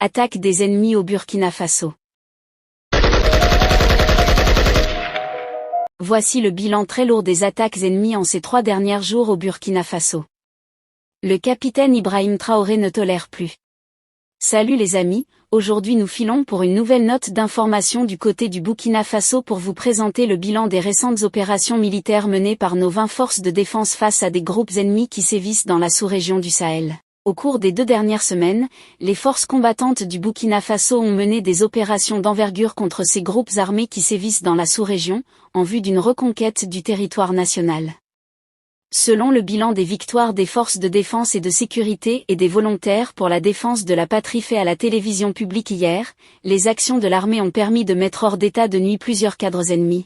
Attaque des ennemis au Burkina Faso. Voici le bilan très lourd des attaques ennemies en ces 3 derniers jours au Burkina Faso. Le capitaine Ibrahim Traoré ne tolère plus. Salut les amis, aujourd'hui nous filons pour une nouvelle note d'information du côté du Burkina Faso pour vous présenter le bilan des récentes opérations militaires menées par nos 20 forces de défense face à des groupes ennemis qui sévissent dans la sous-région du Sahel. Au cours des 2 dernières semaines, les forces combattantes du Burkina Faso ont mené des opérations d'envergure contre ces groupes armés qui sévissent dans la sous-région, en vue d'une reconquête du territoire national. Selon le bilan des victoires des forces de défense et de sécurité et des volontaires pour la défense de la patrie fait à la télévision publique hier, les actions de l'armée ont permis de mettre hors d'état de nuit plusieurs cadres ennemis.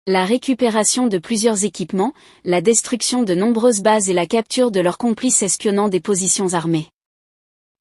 La récupération de plusieurs équipements, la destruction de nombreuses bases et la capture de leurs complices espionnant des positions armées.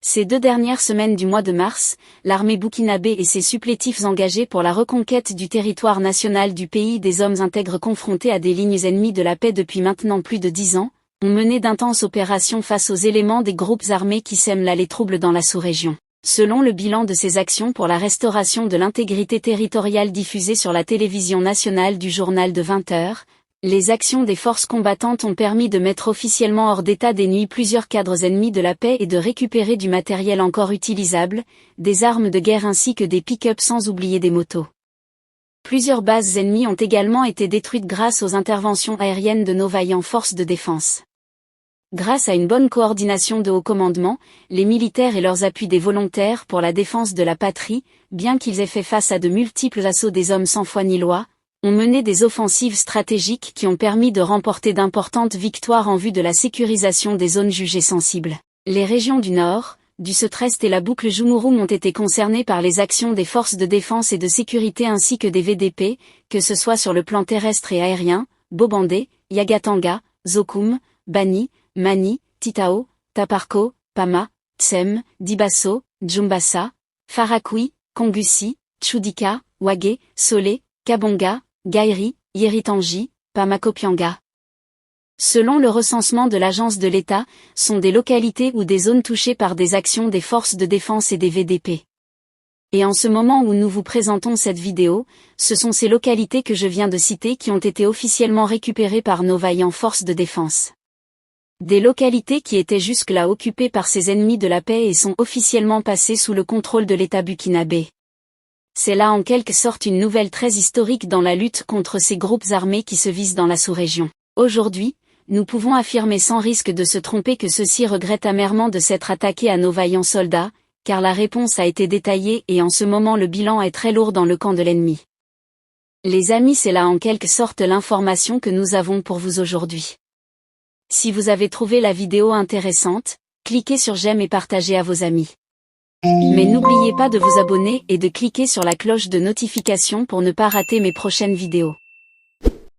Ces 2 dernières semaines du mois de mars, l'armée burkinabé et ses supplétifs engagés pour la reconquête du territoire national du pays des hommes intègres confrontés à des lignes ennemies de la paix depuis maintenant plus de 10 ans, ont mené d'intenses opérations face aux éléments des groupes armés qui sèment là les troubles dans la sous-région. Selon le bilan de ces actions pour la restauration de l'intégrité territoriale diffusée sur la télévision nationale du journal de 20 heures, les actions des forces combattantes ont permis de mettre officiellement hors d'état des nuits plusieurs cadres ennemis de la paix et de récupérer du matériel encore utilisable, des armes de guerre ainsi que des pick-up sans oublier des motos. Plusieurs bases ennemies ont également été détruites grâce aux interventions aériennes de nos vaillants forces de défense. Grâce à une bonne coordination de haut commandement, les militaires et leurs appuis des volontaires pour la défense de la patrie, bien qu'ils aient fait face à de multiples assauts des hommes sans foi ni loi, ont mené des offensives stratégiques qui ont permis de remporter d'importantes victoires en vue de la sécurisation des zones jugées sensibles. Les régions du Nord, du Centre-Est et la boucle Jumurum ont été concernées par les actions des forces de défense et de sécurité ainsi que des VDP, que ce soit sur le plan terrestre et aérien, Bobandé, Yagatanga, Zokoum, Bani, Mani, Titao, Taparko, Pama, Tsem, Dibasso, Djumbassa, Farakui, Kongussi, Tchoudika, Wagé, Solé, Kabonga, Gaïri, Yeritangi, Pamakopianga. Selon le recensement de l'agence de l'État, sont des localités ou des zones touchées par des actions des forces de défense et des VDP. Et en ce moment où nous vous présentons cette vidéo, ce sont ces localités que je viens de citer qui ont été officiellement récupérées par nos vaillants forces de défense. Des localités qui étaient jusque-là occupées par ces ennemis de la paix et sont officiellement passées sous le contrôle de l'État burkinabé. C'est là en quelque sorte une nouvelle très historique dans la lutte contre ces groupes armés qui se visent dans la sous-région. Aujourd'hui, nous pouvons affirmer sans risque de se tromper que ceux-ci regrettent amèrement de s'être attaqués à nos vaillants soldats, car la réponse a été détaillée et en ce moment le bilan est très lourd dans le camp de l'ennemi. Les amis, c'est là en quelque sorte l'information que nous avons pour vous aujourd'hui. Si vous avez trouvé la vidéo intéressante, cliquez sur j'aime et partagez à vos amis. Mais n'oubliez pas de vous abonner et de cliquer sur la cloche de notification pour ne pas rater mes prochaines vidéos.